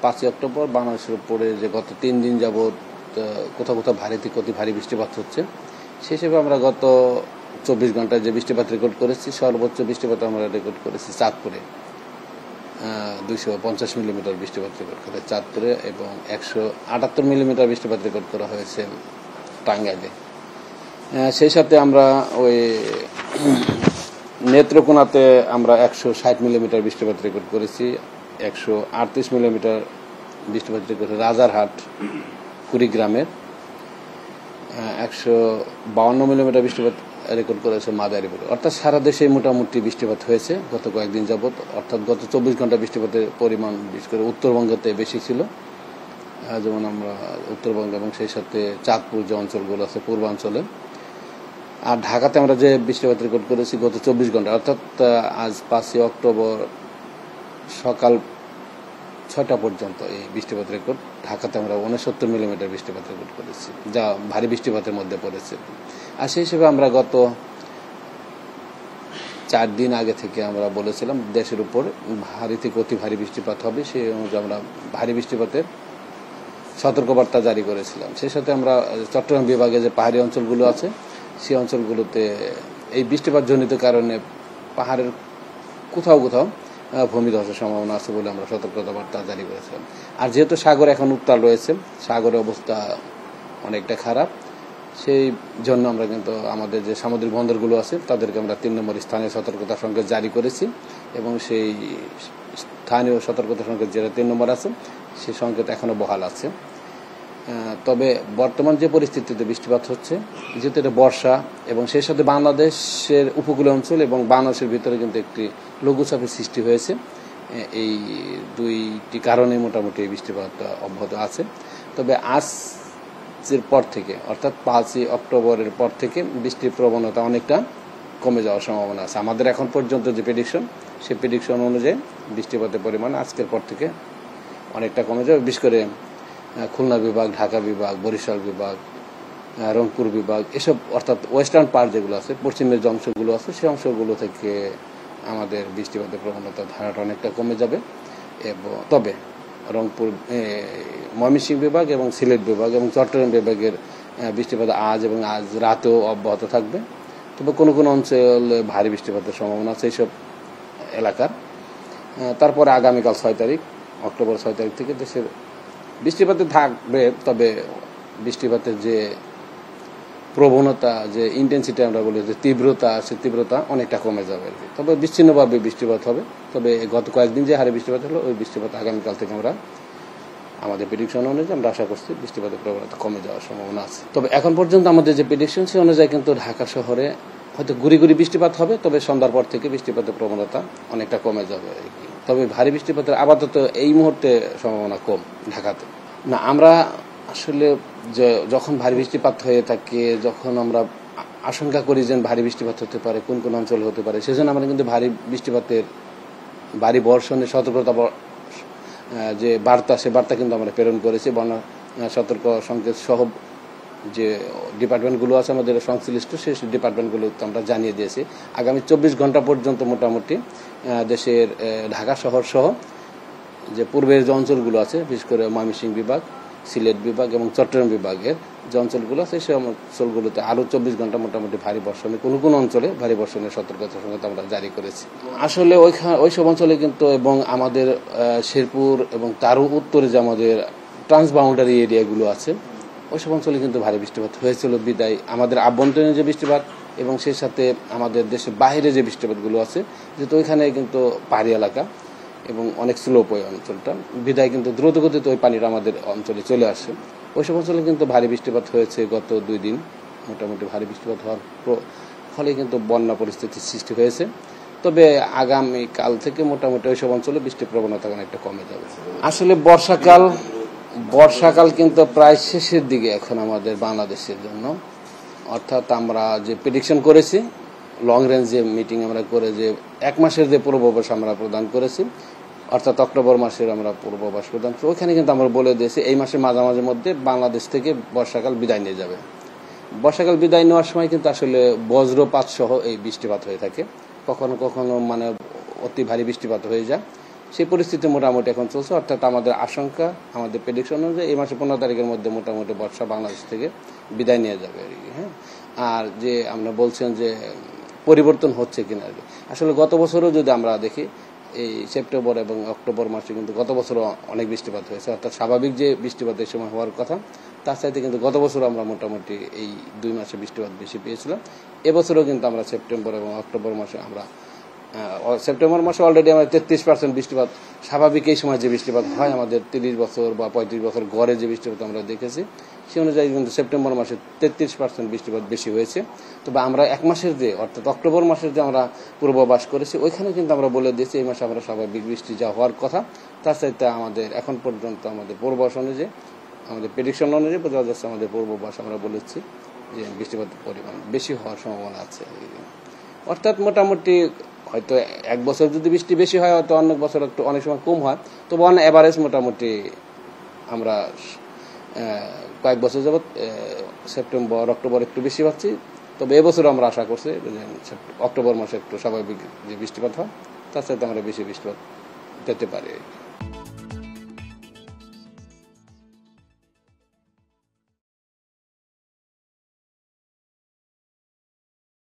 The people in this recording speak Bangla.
5ই অক্টোবর বাংলাদেশের উপরে যে গত 3 দিন যাবৎ কোথাও কোথাও ভারী থেকে অতি ভারী বৃষ্টিপাত হচ্ছে, সেই হিসেবে আমরা গত 24 ঘন্টায় যে বৃষ্টিপাত রেকর্ড করেছি, সর্বোচ্চ বৃষ্টিপাত আমরা রেকর্ড করেছি চাঁদপুরে 250 মিলিমিটার বৃষ্টিপাত রেকর্ড করে চাঁদপুরে, এবং 178 মিলিমিটার বৃষ্টিপাত রেকর্ড করা হয়েছে টাঙ্গাইলে। সেই সাথে আমরা ওই নেত্রকোনাতে আমরা 160 মিলিমিটার বৃষ্টিপাত রেকর্ড করেছি, 138 মিলিমিটার বৃষ্টিপাত রেকর্ড করেছি রাজারহাট কুড়িগ্রামের, 152 মিলিমিটার বৃষ্টিপাত রেকর্ড করেছে মাদারীপুরে। অর্থাৎ সারা দেশে মোটামুটি বৃষ্টিপাত হয়েছে গত কয়েকদিন যাবৎ। অর্থাৎ গত 24 ঘন্টা বৃষ্টিপাতের পরিমাণ বিশেষ করে উত্তরবঙ্গতে বেশি ছিল, যেমন আমরা উত্তরবঙ্গ এবং সেই সাথে চাঁদপুর যে অঞ্চলগুলো আছে পূর্বাঞ্চলে। আর ঢাকাতে আমরা যে বৃষ্টিপাত রেকর্ড করেছি গত 24 ঘন্টা, অর্থাৎ আজ 5ই অক্টোবর সকাল 6টা পর্যন্ত এই বৃষ্টিপাত রেকর্ড ঢাকাতে আমরা 69 মিলিমিটার বৃষ্টিপাত রেকর্ড করেছি, যা ভারী বৃষ্টিপাতের মধ্যে পড়েছে। আর সেই হিসেবে আমরা গত 4 দিন আগে থেকে আমরা বলেছিলাম দেশের উপর ভারী থেকে অতি ভারী বৃষ্টিপাত হবে, সেই অনুযায়ী আমরা ভারী বৃষ্টিপাতের সতর্কবার্তা জারি করেছিলাম। সেই সাথে আমরা চট্টগ্রাম বিভাগে যে পাহাড়ি অঞ্চলগুলো আছে সেই অঞ্চলগুলোতে এই বৃষ্টিপাতজনিত কারণে পাহাড়ের কোথাও কোথাও ভূমিধসের সম্ভাবনা আছে বলে আমরা সতর্কতাবার্তা জারি করেছিলাম। আর যেহেতু সাগর এখন উত্তাল রয়েছে, সাগরের অবস্থা অনেকটা খারাপ, সেই জন্য আমরা কিন্তু আমাদের যে সামুদ্রিক বন্দরগুলো আছে তাদেরকে আমরা 3 নম্বর স্থানীয় সতর্কতা সংকেত জারি করেছি, এবং সেই স্থানীয় সতর্কতা সংকেত যেটা 3 নম্বর আছে সেই সংকেত এখনো বহাল আছে। তবে বর্তমান যে পরিস্থিতিতে বৃষ্টিপাত হচ্ছে, যেহেতু এটা বর্ষা এবং সেই সাথে বাংলাদেশের উপকূলীয় অঞ্চল এবং বাংলাদেশের ভিতরে কিন্তু একটি লঘুচাপের সৃষ্টি হয়েছে, এই দুইটি কারণে মোটামুটি এই বৃষ্টিপাত অব্যাহত আছে। তবে আজের পর থেকে অর্থাৎ 5ই অক্টোবরের পর থেকে বৃষ্টির প্রবণতা অনেকটা কমে যাওয়ার সম্ভাবনা আছে। আমাদের এখন পর্যন্ত যে প্রেডিকশন, সেই প্রেডিকশন অনুযায়ী বৃষ্টিপাতের পরিমাণ আজকের পর থেকে অনেকটা কমে যাবে। বিশেষ করে খুলনা বিভাগ, ঢাকা বিভাগ, বরিশাল বিভাগ, রংপুর বিভাগ, এসব অর্থাৎ ওয়েস্টার্ন পার্ট যেগুলো আছে, পশ্চিমের যে অংশগুলো আছে সেই অংশগুলো থেকে আমাদের বৃষ্টিপাতের প্রবণতা ধারাটা অনেকটা কমে যাবে। এবং তবে রংপুর, ময়মনসিংহ বিভাগ এবং সিলেট বিভাগ এবং চট্টগ্রাম বিভাগের বৃষ্টিপাত আজ এবং আজ রাতেও অব্যাহত থাকবে। তবে কোনো কোনো অঞ্চলে ভারী বৃষ্টিপাতের সম্ভাবনা আছে এইসব এলাকার। তারপরে আগামীকাল 6 তারিখ অক্টোবর 6 তারিখ থেকে দেশের বৃষ্টিপাতে থাকবে, তবে বৃষ্টিপাতের যে প্রবণতা, যে ইন্টেন্সিটি আমরা বলি, যে তীব্রতা, সে তীব্রতা অনেকটা কমে যাবে আর কি। তবে বিচ্ছিন্নভাবে বৃষ্টিপাত হবে। তবে গত কয়েকদিন যে হারে বৃষ্টিপাত হলো, ওই বৃষ্টিপাত আগামীকাল থেকে আমরা আমাদের প্রেডিকশন অনুযায়ী আমরা আশা করছি বৃষ্টিপাতের প্রবণতা কমে যাওয়ার সম্ভাবনা আছে। তবে এখন পর্যন্ত আমাদের যে প্রেডিকশন সে অনুযায়ী কিন্তু ঢাকা শহরে হয়তো গুড়ি গুড়ি বৃষ্টিপাত হবে, তবে সন্ধ্যার পর থেকে বৃষ্টিপাতের প্রবণতা অনেকটা কমে যাবে আর কি। তবে ভারী বৃষ্টিপাতের আপাতত এই মুহূর্তে সম্ভাবনা কম ঢাকাতে। না, আমরা আসলে যখন ভারী বৃষ্টিপাত হয়ে থাকে, যখন আমরা আশঙ্কা করি যে ভারী বৃষ্টিপাত হতে পারে, কোন কোন অঞ্চলে হতে পারে, সেজন্য আমরা কিন্তু ভারী বৃষ্টিপাতের, ভারী বর্ষণের সতর্কতা যে বার্তা, সে বার্তা কিন্তু আমরা প্রেরণ করেছি। বন্যা সতর্ক সংকেত সহ যে ডিপার্টমেন্টগুলো আছে আমাদের সংশ্লিষ্ট, সেই ডিপার্টমেন্টগুলো আমরা জানিয়ে দিয়েছি। আগামী 24 ঘন্টা পর্যন্ত মোটামুটি দেশের ঢাকা শহর সহ যে পূর্বের যে অঞ্চলগুলো আছে, বিশেষ করে ময়মনসিংহ বিভাগ, সিলেট বিভাগ এবং চট্টগ্রাম বিভাগের যে অঞ্চলগুলো আছে, সেই অঞ্চলগুলোতে আরও 24 ঘন্টা মোটামুটি ভারী বর্ষণে কোনো কোনো অঞ্চলে ভারী বর্ষণের সতর্কতা সংকেত আমরা জারি করেছি। আসলে ওই সব অঞ্চলে কিন্তু, এবং আমাদের শেরপুর এবং তারও উত্তরে যে আমাদের ট্রান্সবাউন্ডারি এরিয়াগুলো আছে, ওই সব অঞ্চলে কিন্তু ভারী বৃষ্টিপাত হয়েছিল। বিদায় আমাদের আভ্যন্তরীণ যে বৃষ্টিপাত এবং সেই সাথে আমাদের দেশের বাইরে যে বৃষ্টিপাতগুলো আছে, যেহেতু ওইখানে কিন্তু পাহাড়ি এলাকা এবং অনেক স্লোপ ওই অঞ্চলটা, বিদায় কিন্তু দ্রুতগতিতে ওই পানিটা আমাদের অঞ্চলে চলে আসে। ওইসব অঞ্চলে কিন্তু ভারী বৃষ্টিপাত হয়েছে গত 2 দিন। মোটামুটি ভারী বৃষ্টিপাত হওয়ার ফলে কিন্তু বন্যা পরিস্থিতির সৃষ্টি হয়েছে। তবে আগামীকাল থেকে মোটামুটি ওইসব অঞ্চলে বৃষ্টির প্রবণতা অনেকটা কমে যাবে। আসলে বর্ষাকাল কিন্তু প্রায় শেষের দিকে এখন আমাদের বাংলাদেশের জন্য। অর্থাৎ আমরা যে প্রেডিকশন করেছি, লং রেঞ্জ যে মিটিং আমরা করে যে 1 মাসের যে পূর্বাভাস আমরা প্রদান করেছি, অর্থাৎ অক্টোবর মাসের আমরা পূর্বাভাস প্রদান করি, ওইখানে কিন্তু আমরা বলে দিয়েছি এই মাসের মাঝামাঝি মধ্যে বাংলাদেশ থেকে বর্ষাকাল বিদায় নিয়ে যাবে। বর্ষাকাল বিদায় নেওয়ার সময় কিন্তু আসলে বজ্রপাত সহ এই বৃষ্টিপাত হয়ে থাকে, কখনো কখনো মানে অতি ভারী বৃষ্টিপাত হয়ে যায়। সেই পরিস্থিতি মোটামুটি এখন চলছে। অর্থাৎ আমাদের আশঙ্কা, আমাদের প্রেডিকশন অনুযায়ী এই মাসে 15 তারিখের মধ্যে মোটামুটি বর্ষা বাংলাদেশ থেকে বিদায় নিয়ে যাবে আর কি। হ্যাঁ, আর যে আমরা বলছেন যে পরিবর্তন হচ্ছে কিনা আর কি, আসলে গত বছরও যদি আমরা দেখি এই সেপ্টেম্বর এবং অক্টোবর মাসে কিন্তু গত বছরও অনেক বৃষ্টিপাত হয়েছে। অর্থাৎ স্বাভাবিক যে বৃষ্টিপাত এই সময় হওয়ার কথা তার চাইতে কিন্তু গত বছর আমরা মোটামুটি এই 2 মাসে বৃষ্টিপাত বেশি পেয়েছিলাম। এবছরও কিন্তু আমরা সেপ্টেম্বর এবং অক্টোবর মাসে আমরা সেপ্টেম্বর মাসে অলরেডি আমাদের 33% বৃষ্টিপাত, স্বাভাবিক এই সময় যে বৃষ্টিপাত হয় আমাদের 30 বছর বা 35 বছর গড়ে যে বৃষ্টিপাত আমরা দেখেছি সে অনুযায়ী কিন্তু সেপ্টেম্বর মাসে 33% বৃষ্টিপাত বেশি হয়েছে। তবে আমরা 1 মাসের যে অর্থাৎ অক্টোবর মাসের যে আমরা পূর্বাভাস করেছি ওইখানে কিন্তু আমরা বলে দিয়েছি এই মাসে আমরা স্বাভাবিক বৃষ্টি যা হওয়ার কথা তার চাইতে আমাদের এখন পর্যন্ত আমাদের পূর্বাভাস অনুযায়ী, আমাদের প্রেডিকশন অনুযায়ী বোঝা যাচ্ছে, আমাদের পূর্বাভাস আমরা বলেছি যে বৃষ্টিপাতের পরিমাণ বেশি হওয়ার সম্ভাবনা আছে। অর্থাৎ মোটামুটি হয়তো 1 বছর যদি বৃষ্টি বেশি হয় হয়তো অনেক বছর একটু অনেক সময় কম হয়, তবে অন অ্যাভারেজ মোটামুটি আমরা কয়েক বছর যাবৎ সেপ্টেম্বর অক্টোবর একটু বেশি পাচ্ছি। তবে এবছর আমরা আশা করছি অক্টোবর মাসে একটু স্বাভাবিক যে বৃষ্টিপাত হয় তার সাথে আমরা বেশি বৃষ্টিপাত পেতে পারি।